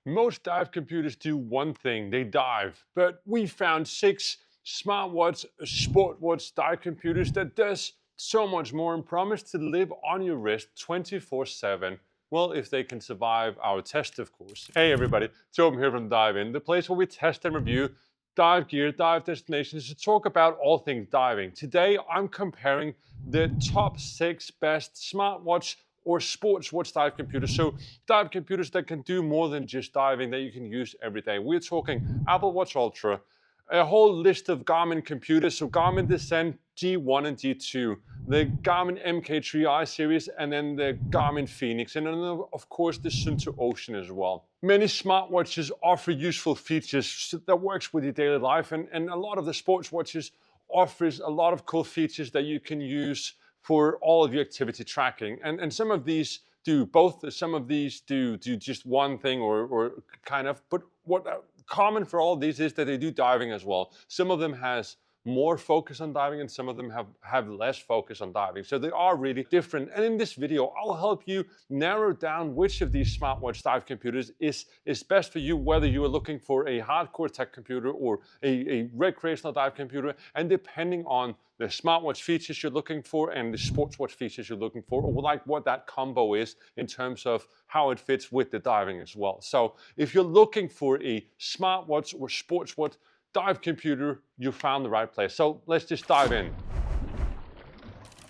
Most dive computers do one thing, they dive. But we found 6 smartwatch, sportwatch dive computers that does so much more and promise to live on your wrist 24/7. Well, if they can survive our test, of course. Hey everybody, Torben here from DIVEIN, the place where we test and review dive gear, dive destinations to talk about all things diving. Today, I'm comparing the top 6 best smartwatch or sports watch dive computers. So dive computers that can do more than just diving, that you can use every day. We're talking Apple Watch Ultra, a whole list of Garmin computers. So Garmin Descent G1 and G2, the Garmin Mk3i series, and then the Garmin Fenix, and then of course the Suunto Ocean as well. Many smartwatches offer useful features that works with your daily life, and a lot of the sports watches offers a lot of cool features that you can use for all of your activity tracking. And some of these do both. Some of these do just one thing or kind of, but what common for all of these is that they do diving as well. Some of them has more focus on diving and some of them have less focus on diving. So they are really different. And in this video, I'll help you narrow down which of these smartwatch dive computers is best for you, whether you are looking for a hardcore tech computer or a recreational dive computer, and depending on the smartwatch features you're looking for and the sports watch features you're looking for, or like what that combo is in terms of how it fits with the diving as well. So if you're looking for a smartwatch or sports watch dive computer, you found the right place. So let's just dive in.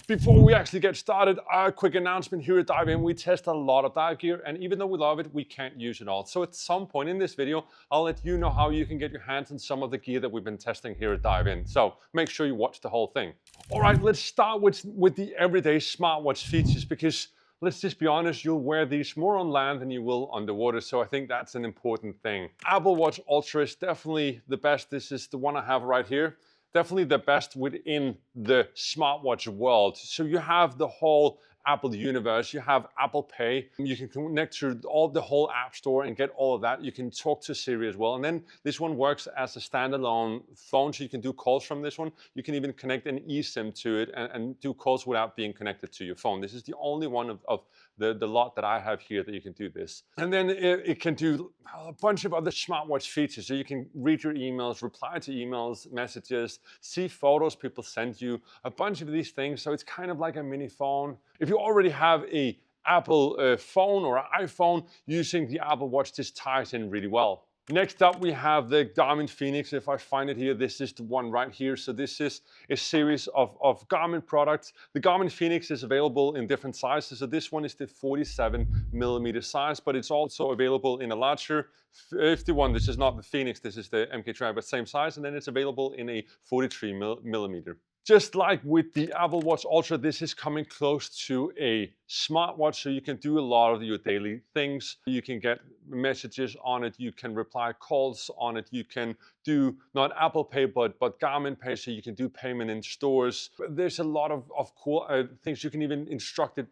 Before we actually get started, a quick announcement here at DIVEIN. We test a lot of dive gear, and even though we love it, we can't use it all. So at some point in this video, I'll let you know how you can get your hands on some of the gear that we've been testing here at DIVEIN. So make sure you watch the whole thing. All right, let's start with the everyday smartwatch features, because let's just be honest, you'll wear these more on land than you will underwater. So I think that's an important thing. Apple Watch Ultra is definitely the best. This is the one I have right here. Definitely the best within the smartwatch world. So you have the whole Apple universe, you have Apple Pay, you can connect to the whole App Store and get all of that. You can talk to Siri as well. And then this one works as a standalone phone, so you can do calls from this one. You can even connect an eSIM to it and do calls without being connected to your phone. This is the only one of the lot that I have here that you can do this. And then it can do a bunch of other smartwatch features. So you can read your emails, reply to emails, messages, see photos people send you, a bunch of these things. So it's kind of like a mini phone. If you already have a Apple phone or an iPhone, using the Apple Watch, this ties in really well. Next up, we have the Garmin Fenix. If I find it here, this is the one right here. So this is a series of Garmin products. The Garmin Fenix is available in different sizes. So this one is the 47mm size, but it's also available in a larger 51. This is not the Fenix, this is the Mk3i, but same size. And then it's available in a 43mm. Just like with the Apple Watch Ultra, this is coming close to a smartwatch, so you can do a lot of your daily things. You can get messages on it, you can reply calls on it, you can do not Apple Pay, but Garmin Pay, so you can do payment in stores. There's a lot of cool things. You can even instruct it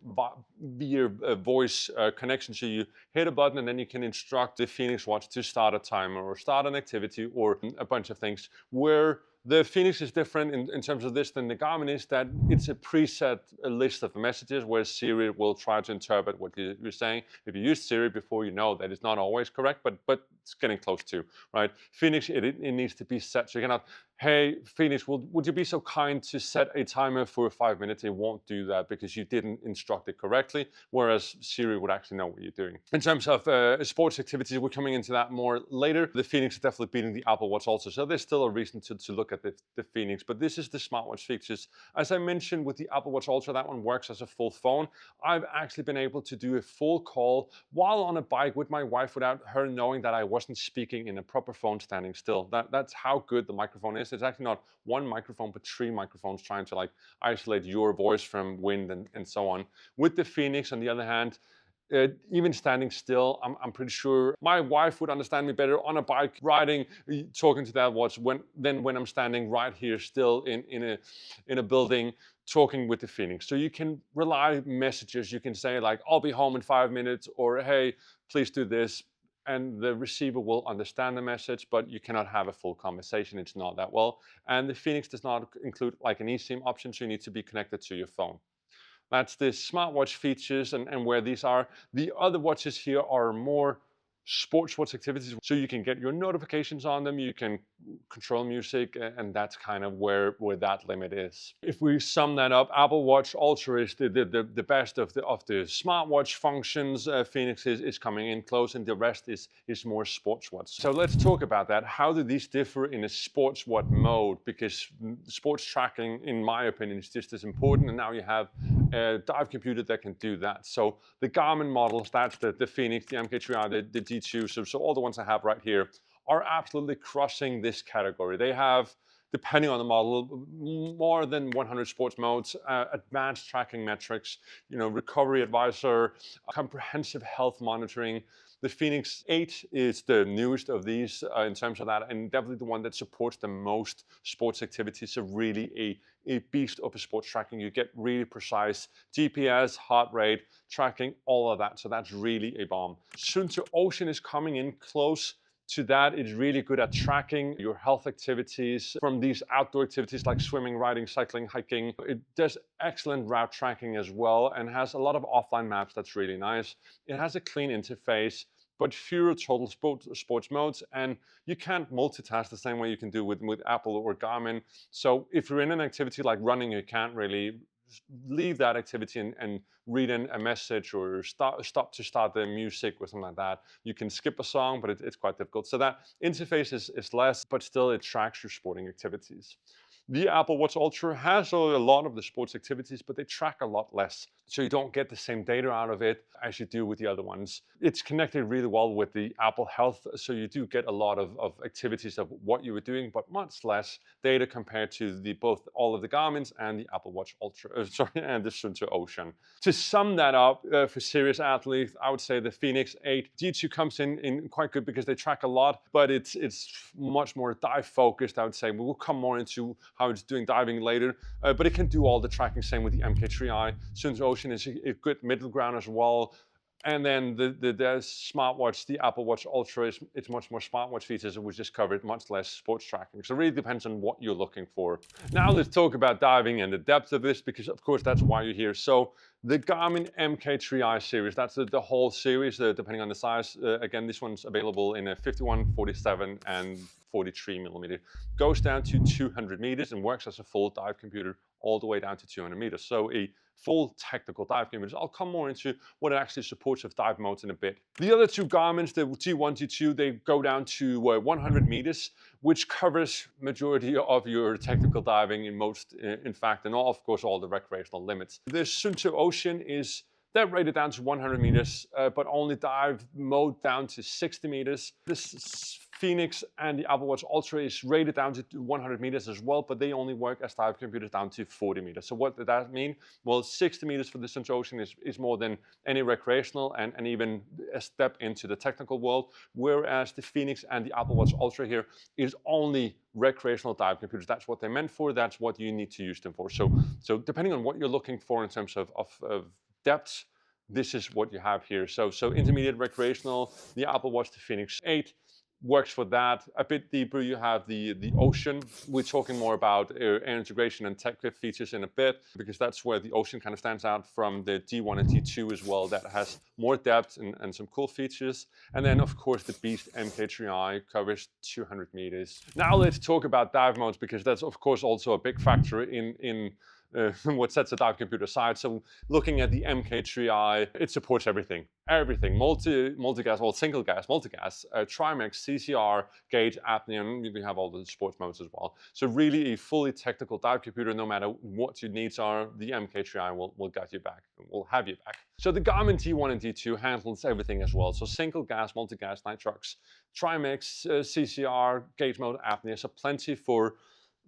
via voice connection, so you hit a button and then you can instruct the Fenix watch to start a timer or start an activity or a bunch of things. Where the Fenix is different in terms of this than the Garmin is that it's a preset list of messages, where Siri will try to interpret what you're saying. If you use Siri before, you know that it's not always correct, but it's getting close to, right? Fenix, it needs to be set. So you cannot, hey, Fenix, would you be so kind to set a timer for 5 minutes? It won't do that because you didn't instruct it correctly, whereas Siri would actually know what you're doing. In terms of sports activities, we're coming into that more later. The Fenix is definitely beating the Apple Watch also, so there's still a reason to look at the Fenix, but this is the smartwatch features. As I mentioned with the Apple Watch Ultra, that one works as a full phone. I've actually been able to do a full call while on a bike with my wife without her knowing that I wasn't speaking in a proper phone standing still. That's how good the microphone is. It's actually not one microphone, but 3 microphones trying to like isolate your voice from wind and so on. With the Fenix, on the other hand, even standing still, I'm pretty sure my wife would understand me better on a bike riding, talking to that watch than when I'm standing right here still in a building talking with the Fenix. So you can rely messages. You can say like, I'll be home in 5 minutes, or hey, please do this. And the receiver will understand the message, but you cannot have a full conversation. It's not that well. And the Fenix does not include like an eSIM option, so you need to be connected to your phone. That's the smartwatch features and where these are. The other watches here are more sports watch activities, so you can get your notifications on them, you can control music, and that's kind of where that limit is. If we sum that up, Apple Watch Ultra is the best of the smartwatch functions. Fenix is coming in close, and the rest is more sports watch. So let's talk about that. How do these differ in a sports watch mode? Because sports tracking, in my opinion, is just as important, and now you have a dive computer that can do that. So the Garmin models, that's the Fenix, the Mk3i, the G2, so all the ones I have right here, are absolutely crushing this category. They have, depending on the model, more than 100 sports modes, advanced tracking metrics, recovery advisor, comprehensive health monitoring. The Fenix 8 is the newest of these in terms of that, and definitely the one that supports the most sports activities. So really a beast of a sports tracking. You get really precise GPS, heart rate, tracking, all of that. So that's really a bomb. Suunto Ocean is coming in close to that. It's really good at tracking your health activities from these outdoor activities like swimming, riding, cycling, hiking. It does excellent route tracking as well, and has a lot of offline maps. That's really nice. It has a clean interface, but fewer total sports modes, and you can't multitask the same way you can do with Apple or Garmin. So if you're in an activity like running, you can't really leave that activity and read in a message or stop to start the music or something like that. You can skip a song, but it's quite difficult. So that interface is less, but still it tracks your sporting activities. The Apple Watch Ultra has a lot of the sports activities, but they track a lot less. So you don't get the same data out of it as you do with the other ones. It's connected really well with the Apple Health, so you do get a lot of activities of what you were doing, but much less data compared to both all of the Garmin's and the Apple Watch Ultra, and the Suunto Ocean. To sum that up, for serious athletes, I would say the Fenix 8 G2 comes in quite good because they track a lot, but it's much more dive focused, I would say. We'll come more into how it's doing diving later, but it can do all the tracking. Same with the Mk3i. Suunto Ocean is a good middle ground as well. And then the smartwatch, the Apple Watch Ultra, it's much more smartwatch features, and we just covered much less sports tracking. So it really depends on what you're looking for. Now let's talk about diving and the depth of this, because of course that's why you're here. So the Garmin Mk3i series, that's the whole series, depending on the size. Again, this one's available in a 51, 47, and 43 millimeter. Goes down to 200 meters and works as a full dive computer all the way down to 200 meters. So a full technical dive computers. I'll come more into what it actually supports of dive modes in a bit. The other two Garmin's, the G1, G2, they go down to 100 meters, which covers majority of your technical diving in fact, and of course all the recreational limits. The Suunto Ocean they're rated down to 100 meters, but only dive mode down to 60 meters. This Fenix and the Apple Watch Ultra is rated down to 100 meters as well, but they only work as dive computers down to 40 meters. So what does that mean? Well, 60 meters for the Suunto Ocean is more than any recreational and even a step into the technical world, whereas the Fenix and the Apple Watch Ultra here is only recreational dive computers. That's what they're meant for. That's what you need to use them for. So depending on what you're looking for in terms of depth, this is what you have here. So intermediate recreational, the Apple Watch, the Fenix 8 works for that. A bit deeper, you have the Ocean. We're talking more about air integration and tech features in a bit, because that's where the Ocean kind of stands out from the G1 and G2 as well. That has more depth and some cool features. And then of course the beast Mk3i covers 200 meters. Now let's talk about dive modes, because that's of course also a big factor in what sets a dive computer aside. So looking at the Mk3i, it supports everything. Multi-gas, well, single gas, multi-gas, Trimix, CCR, gauge, apnea, and we have all the sports modes as well. So really a fully technical dive computer. No matter what your needs are, the Mk3i will get you back, will have you back. So the Garmin G1 and G2 handles everything as well. So single gas, multi-gas, nitrox, Trimix, CCR, gauge mode, apnea. So plenty for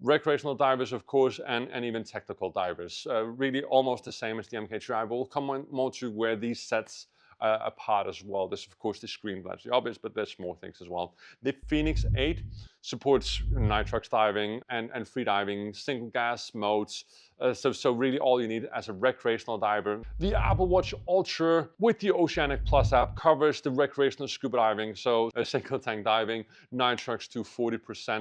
recreational divers, of course, and even technical divers. Really almost the same as the Mk3i, but we'll come more to where these sets apart as well. There's of course the screen, that's the obvious, but there's more things as well. The Fenix 8 supports nitrox diving and free diving, single gas modes, So really all you need as a recreational diver. The Apple Watch Ultra with the Oceanic Plus app covers the recreational scuba diving, so single tank diving, nitrox to 40%,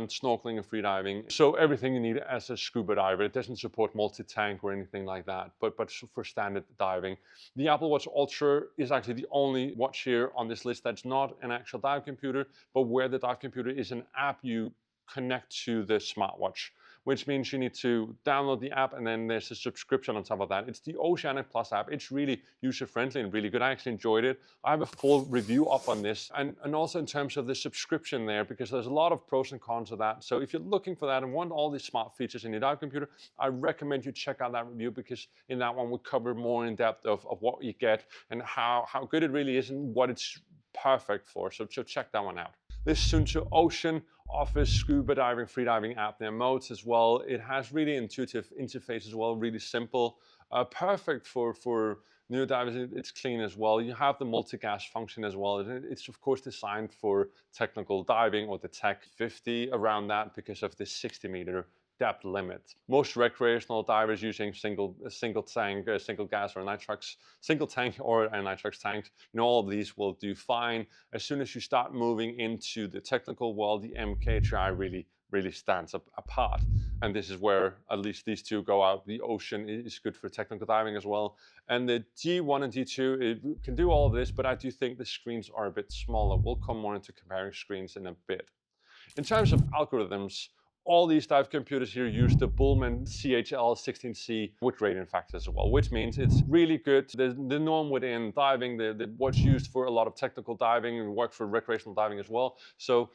snorkeling and free diving. So everything you need as a scuba diver. It doesn't support multi-tank or anything like that, but for standard diving. The Apple Watch Ultra is actually the only watch here on this list that's not an actual dive computer, but where the dive computer is an app you connect to the smartwatch, which means you need to download the app and then there's a subscription on top of that. It's the Oceanic Plus app. It's really user-friendly and really good. I actually enjoyed it. I have a full review up on this, and also in terms of the subscription there, because there's a lot of pros and cons of that. So if you're looking for that and want all these smart features in your dive computer, I recommend you check out that review, because in that one we cover more in depth of what you get and how good it really is and what it's perfect for. So check that one out. This Suunto Ocean offers scuba diving, free diving apnea modes as well. It has really intuitive interface as well, really simple, perfect for new divers. It's clean as well. You have the multi-gas function as well. It's of course designed for technical diving or the Tech 50 around that because of this 60-meter depth limit. Most recreational divers using single tank, single gas or nitrox, single tank or a nitrox tank, all of these will do fine. As soon as you start moving into the technical world, the Mk3i really stands apart. And this is where at least these two go out. The Ocean is good for technical diving as well. And the G1 and G2, it can do all of this, but I do think the screens are a bit smaller. We'll come more into comparing screens in a bit. In terms of algorithms, all these dive computers here use the Bullman CHL16C with gradient factors as well, which means it's really good. The norm within diving, what's used for a lot of technical diving and works for recreational diving as well. So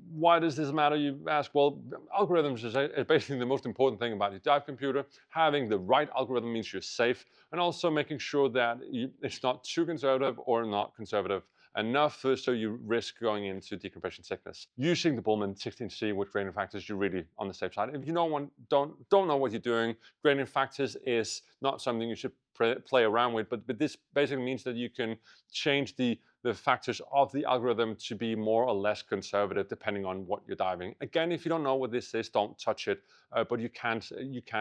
why does this matter, you ask? Well, algorithms is basically the most important thing about your dive computer. Having the right algorithm means you're safe, and also making sure that it's not too conservative or not conservative enough so you risk going into decompression sickness. Using the Bullman 16C with gradient factors, you're really on the safe side. If you don't know what you're doing, gradient factors is not something you should play around with, but this basically means that you can change the factors of the algorithm to be more or less conservative depending on what you're diving. Again, if you don't know what this is, don't touch it, but you can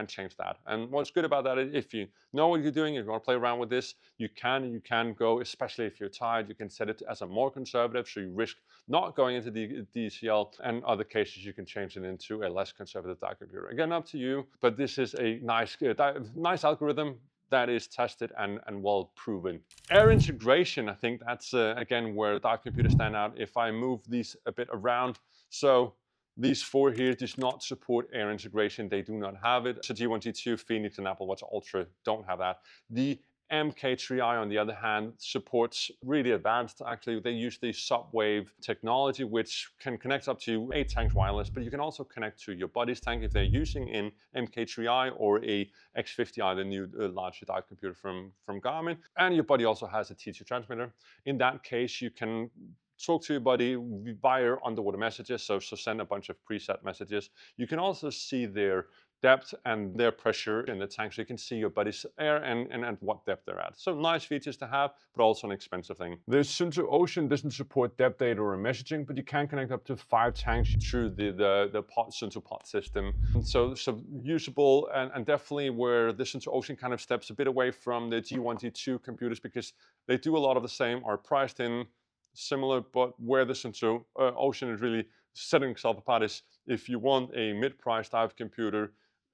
change that. And what's good about that is if you know what you're doing, if you want to play around with this, you can go, especially if you're tired, you can set it as a more conservative, so you risk not going into the DCL, and other cases you can change it into a less conservative dive computer. Again, up to you, but this is a nice algorithm that is tested and well proven. Air integration, I think that's again where dive computers stand out. If I move these a bit around, so these four here does not support air integration. They do not have it. So G1, G2, Fenix, and Apple Watch Ultra don't have that. The Mk3i, on the other hand, supports really advanced. Actually, they use the subwave technology, which can connect up to 8 tanks wireless, but you can also connect to your buddy's tank if they're using an Mk3i or a X50i, the new larger dive computer from Garmin. And your buddy also has a T2 transmitter. In that case, you can talk to your buddy via underwater messages, so send a bunch of preset messages. You can also see their depth and their pressure in the tank, so you can see your buddy's air and at what depth they're at. So nice features to have, but also an expensive thing. The Suunto Ocean doesn't support depth data or messaging, but you can connect up to 5 tanks through the Suunto pod system. So usable, and definitely where the Suunto Ocean kind of steps a bit away from the G1, G2 computers, because they do a lot of the same, are priced in similar, but where the Suunto Ocean is really setting itself apart is if you want a mid-price dive computer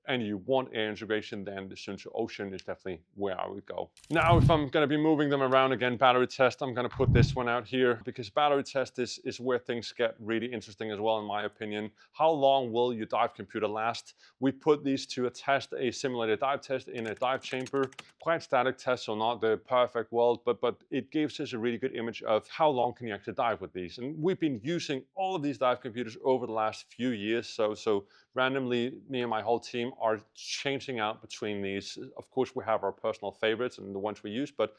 and you want air integration, then the Suunto Ocean is definitely where I would go. Now, if I'm going to be moving them around again, battery test, I'm going to put this one out here because battery test is where things get really interesting as well, in my opinion. How long will your dive computer last? We put these to a test, a simulated dive test in a dive chamber. Quite static test, so not the perfect world, but it gives us a really good image of how long can you actually dive with these. And we've been using all of these dive computers over the last few years, so randomly, me and my whole team are changing out between these. Of course, we have our personal favorites and the ones we use, but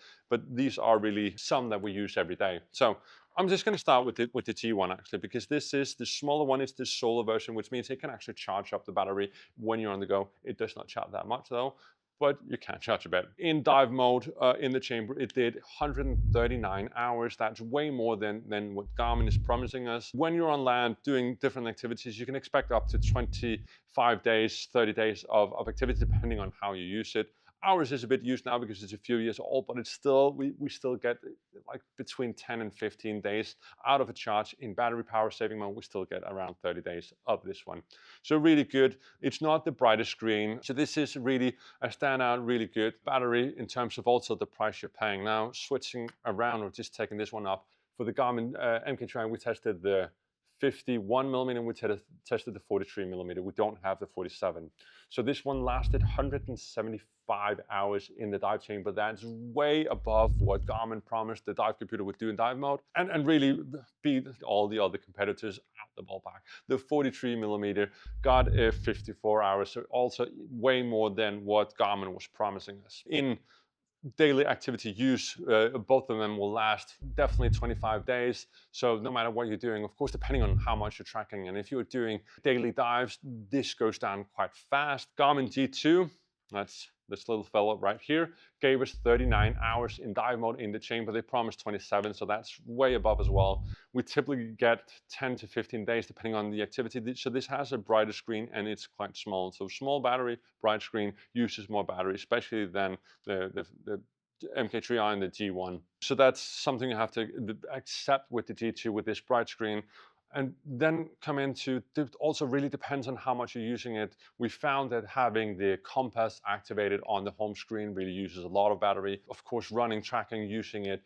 these are really some that we use every day. So I'm just going to start with the G1 actually, because this is the smaller one. It's the solar version, which means it can actually charge up the battery when you're on the go. It does not charge that much though. but you can charge a bit. In dive mode, in the chamber, it did 139 hours. That's way more than what Garmin is promising us. When you're on land doing different activities, you can expect up to 25 days, 30 days of activity, depending on how you use it. Ours is a bit used now because it's a few years old, but it's still, we still get like between 10 and 15 days out of a charge. In battery power saving mode, we still get around 30 days of this one. So really good. It's not the brightest screen. So this is really a standout, really good battery in terms of also the price you're paying. Now, switching around or just taking this one up, for the Garmin Mk3i, we tested the 51mm and we tested the 43mm. We don't have the 47. So this one lasted 175 hours in the dive chamber. That's way above what Garmin promised the dive computer would do in dive mode, and really beat all the other competitors at the ballpark. The 43mm got 54 hours, so also way more than what Garmin was promising us. In daily activity use, both of them will last definitely 25 days. So no matter what you're doing, of course, depending on how much you're tracking, and if you're doing daily dives, this goes down quite fast. Garmin G2, that's this little fellow right here, gave us 39 hours in dive mode in the chamber. They promised 27, so that's way above as well. We typically get 10 to 15 days depending on the activity. So this has a brighter screen and it's quite small. So small battery, bright screen, uses more battery, especially than the Mk3i and the G1. So that's something you have to accept with the G2 with this bright screen. And then come into, it also really depends on how much you're using it. We found that having the compass activated on the home screen really uses a lot of battery. Of course, running, tracking, using it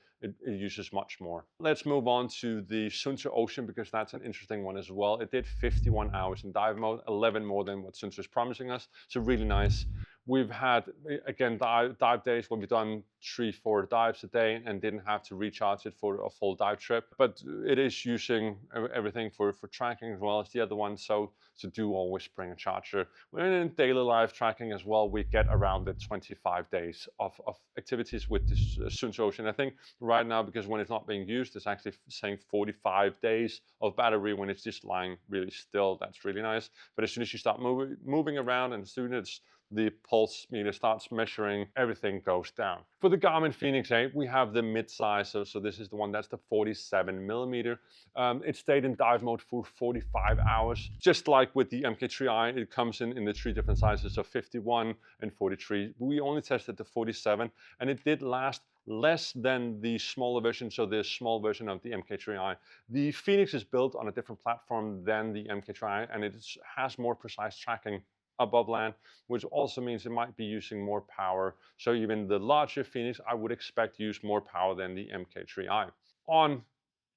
uses much more. Let's move on to the Suunto Ocean, because that's an interesting one as well. It did 51 hours in dive mode, 11 more than what Suunto is promising us. So really nice. We've had, again, dive days where we've done 3-4 dives a day and didn't have to recharge it for a full dive trip. But it is using everything for tracking as well as the other one. So do always bring a charger. When in daily life tracking as well, we get around the 25 days of activities with this Suunto Ocean. I think right now, because when it's not being used, it's actually saying 45 days of battery when it's just lying really still. That's really nice. But as soon as you start moving around, and as soon as the pulse meter starts measuring, everything goes down. For the Garmin Fenix 8, we have the mid-size, so this is the one that's the 47mm. It stayed in dive mode for 45 hours. Just like with the Mk3i, it comes in the 3 different sizes of 51 and 43. We only tested the 47, and it did last less than the smaller version, so the small version of the Mk3i. The Fenix is built on a different platform than the Mk3i, and it has more precise tracking above land, which also means it might be using more power. So even the larger Fenix, I would expect to use more power than the Mk3i. On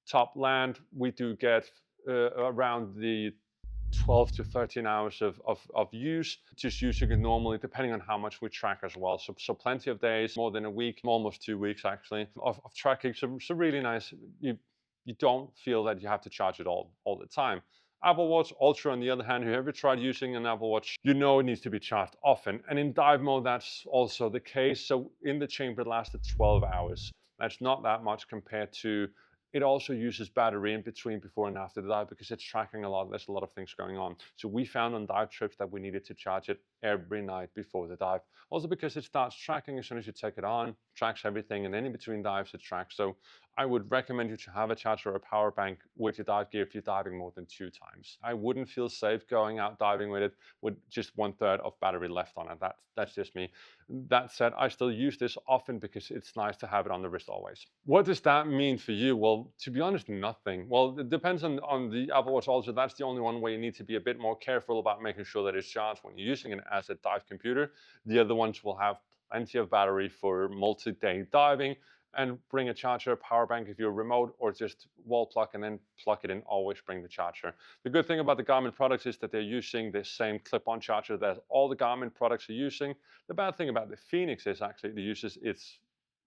top land, we do get around the 12 to 13 hours of use, just using it normally, depending on how much we track as well. So plenty of days, more than a week, almost 2 weeks actually, of tracking. So really nice. You don't feel that you have to charge it all the time. Apple Watch Ultra, on the other hand, whoever tried using an Apple Watch, you know it needs to be charged often. And in dive mode, that's also the case. So in the chamber, it lasted 12 hours. That's not that much compared to, it also uses battery in between, before and after the dive, because it's tracking a lot. There's a lot of things going on. So we found on dive trips that we needed to charge it every night before the dive. Also because it starts tracking as soon as you take it on, tracks everything, and then in between dives it tracks. So I would recommend you to have a charger or a power bank with your dive gear if you're diving more than 2 times. I wouldn't feel safe going out diving with it with just 1/3 of battery left on it. That's just me. That said, I still use this often because it's nice to have it on the wrist always. What does that mean for you? Well, to be honest, nothing. Well, it depends on the Apple Watch Ultra. That's the only one where you need to be a bit more careful about making sure that it's charged when you're using it as a dive computer. The other ones will have plenty of battery for multi-day diving, and bring a charger, power bank if you're remote, or just wall plug and then plug it in. Always bring the charger. The good thing about the Garmin products is that they're using the same clip-on charger that all the Garmin products are using. The bad thing about the Fenix is actually it uses its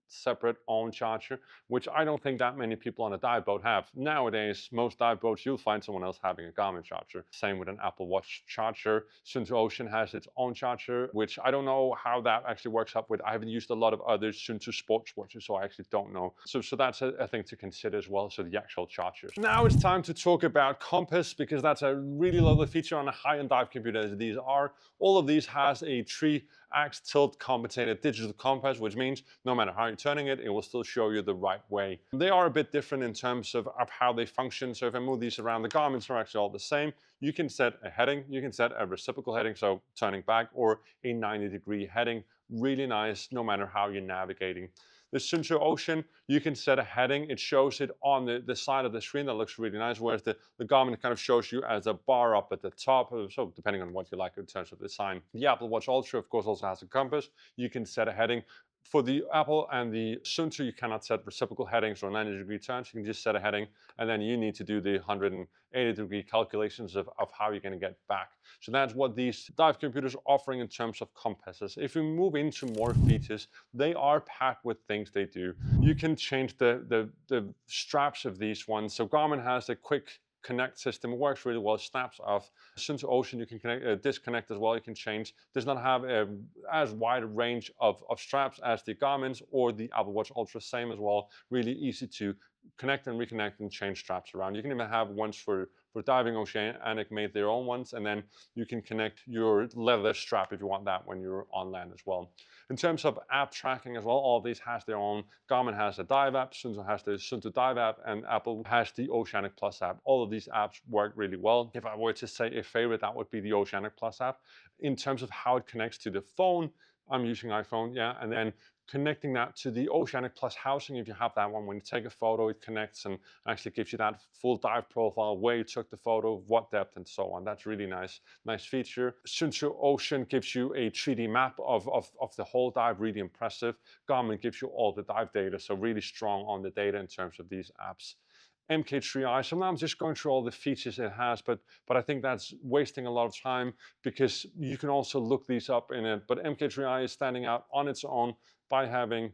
separate own charger, which I don't think that many people on a dive boat have. Nowadays, most dive boats, you'll find someone else having a Garmin charger. Same with an Apple Watch charger. Suunto Ocean has its own charger, which I don't know how that actually works up with. I haven't used a lot of other Suunto sports watches, so I actually don't know. So that's a thing to consider as well, so the actual chargers. Now it's time to talk about compass, because that's a really lovely feature on a high-end dive computer as these are. All of these has a 3-axis tilt compensated digital compass, which means no matter how you're turning it, it will still show you the right way. They are a bit different in terms of how they function. So if I move these around, the Garmin's are actually all the same. You can set a heading, you can set a reciprocal heading, so turning back, or a 90-degree heading. Really nice, no matter how you're navigating. The Suunto Ocean, you can set a heading. It shows it on the side of the screen. That looks really nice, whereas the Garmin kind of shows you as a bar up at the top, so depending on what you like in terms of design. The Apple Watch Ultra, of course, also has a compass. You can set a heading. For the Apple and the Suunto, you cannot set reciprocal headings or 90-degree turns. You can just set a heading, and then you need to do the 180-degree calculations of how you're going to get back. So that's what these dive computers are offering in terms of compasses. If we move into more features, they are packed with things they do. You can change the straps of these ones. So Garmin has a quick connect system. It works really well. It snaps off. Suunto Ocean, you can disconnect as well. You can change. Does not have as wide a range of straps as the Garmin's or the Apple Watch Ultra. Same as well. Really easy to connect and reconnect and change straps around. You can even have ones for diving. Oceanic made their own ones, and then you can connect your leather strap if you want that when you're on land as well. In terms of app tracking as well, all these has their own. Garmin has a dive app, Suunto has the Suunto Dive app, and Apple has the Oceanic Plus app. All of these apps work really well. If I were to say a favorite, that would be the Oceanic Plus app. In terms of how it connects to the phone, I'm using iPhone, yeah, and then connecting that to the Oceanic Plus housing. If you have that one, when you take a photo, it connects and actually gives you that full dive profile, where you took the photo, what depth, and so on. That's really nice feature. Suunto Ocean gives you a 3D map of the whole dive, really impressive. Garmin gives you all the dive data, so really strong on the data in terms of these apps. Mk3i, so now I'm just going through all the features it has, but I think that's wasting a lot of time, because you can also look these up in it. But Mk3i is standing out on its own by having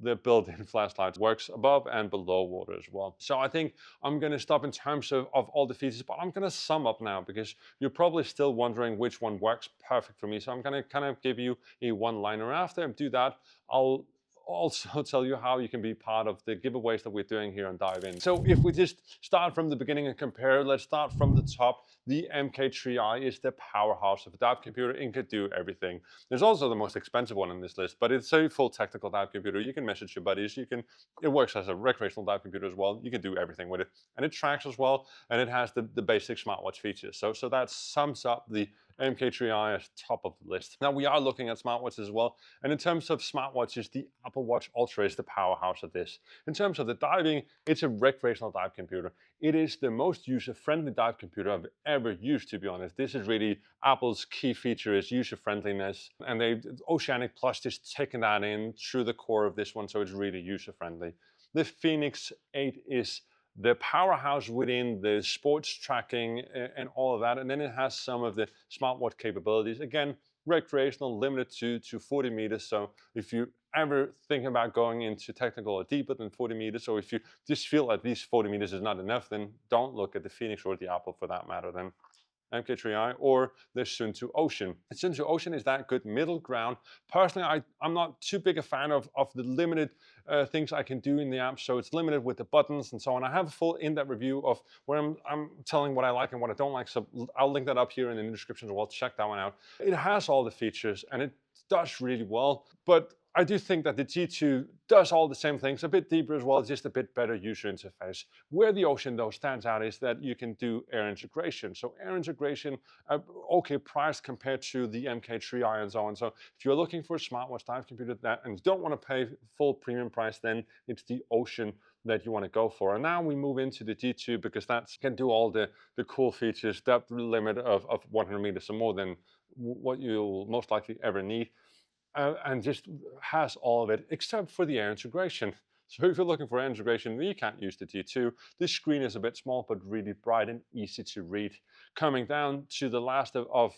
the built-in flashlight. Works above and below water as well. So I think I'm going to stop in terms of all the features, but I'm going to sum up now, because you're probably still wondering which one works perfect for me. So I'm going to kind of give you a one-liner. After I do that, I'll also tell you how you can be part of the giveaways that we're doing here on DIVEIN. So if we just start from the beginning and compare, let's start from the top. The Mk3i is the powerhouse of a dive computer. It can do everything. There's also the most expensive one on this list, but it's a full technical dive computer. You can message your buddies. It works as a recreational dive computer as well. You can do everything with it, and it tracks as well, and it has the basic smartwatch features. So that sums up the Mk3i as top of the list. Now we are looking at smartwatches as well, and in terms of smartwatches, the Apple Watch Ultra is the powerhouse of this. In terms of the diving, it's a recreational dive computer. It is the most user-friendly dive computer I've ever used, to be honest. This is really Apple's key feature, is user-friendliness, and Oceanic Plus just taking that in through the core of this one, so it's really user-friendly. The Fenix 8 is the powerhouse within the sports tracking and all of that, and then it has some of the smartwatch capabilities. Again, recreational, limited to 40 meters. So if you ever thinking about going into technical or deeper than 40 meters, or if you just feel at least 40 meters is not enough, then don't look at the Fenix or the Apple for that matter. Then Mk3i or the Suunto Ocean. The Suunto Ocean is that good middle ground. Personally, I'm not too big a fan of the limited things I can do in the app, so it's limited with the buttons and so on. I have a full in-depth review of where I'm telling what I like and what I don't like, so I'll link that up here in the description as well. Check that one out. It has all the features and it does really well, but I do think that the G2 does all the same things, a bit deeper as well, just a bit better user interface. Where the Ocean though stands out is that you can do air integration. So air integration, okay priced compared to the Mk3i and so on. So if you're looking for a smartwatch dive computer and you don't want to pay full premium price, then it's the Ocean that you want to go for. And now we move into the G2, because that can do all the cool features, depth limit of 100 meters, so more than what you'll most likely ever need. And just has all of it except for the air integration. So if you're looking for integration, you can't use the G2. This screen is a bit small, but really bright and easy to read. Coming down to the last of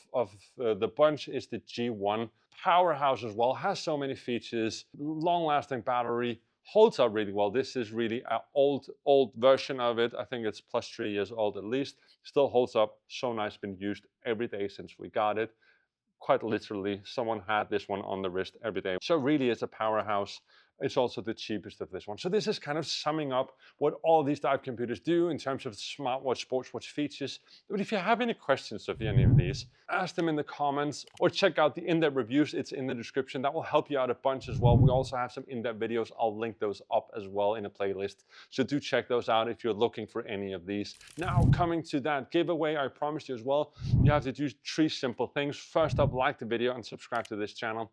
the bunch is the G1. Powerhouse as well, has so many features, long-lasting battery, holds up really well. This is really an old version of it. I think it's plus 3 years old at least. Still holds up, so nice, been used every day since we got it. Quite literally, someone had this one on the wrist every day. So really it's a powerhouse. It's also the cheapest of this one. So this is kind of summing up what all these dive computers do in terms of smartwatch, sports watch features. But if you have any questions of any of these, ask them in the comments or check out the in-depth reviews. It's in the description. That will help you out a bunch as well. We also have some in-depth videos. I'll link those up as well in a playlist. So do check those out if you're looking for any of these. Now coming to that giveaway, I promised you as well, you have to do 3 simple things. First up, like the video and subscribe to this channel.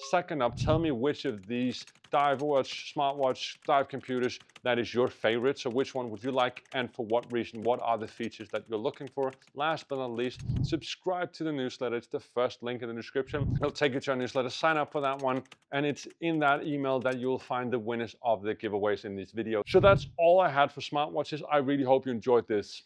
Second up, tell me which of these dive watch, smartwatch, dive computers that is your favorite. So which one would you like and for what reason? What are the features that you're looking for? Last but not least, subscribe to the newsletter. It's the first link in the description. It'll take you to our newsletter. Sign up for that one. And it's in that email that you'll find the winners of the giveaways in this video. So that's all I had for smartwatches. I really hope you enjoyed this.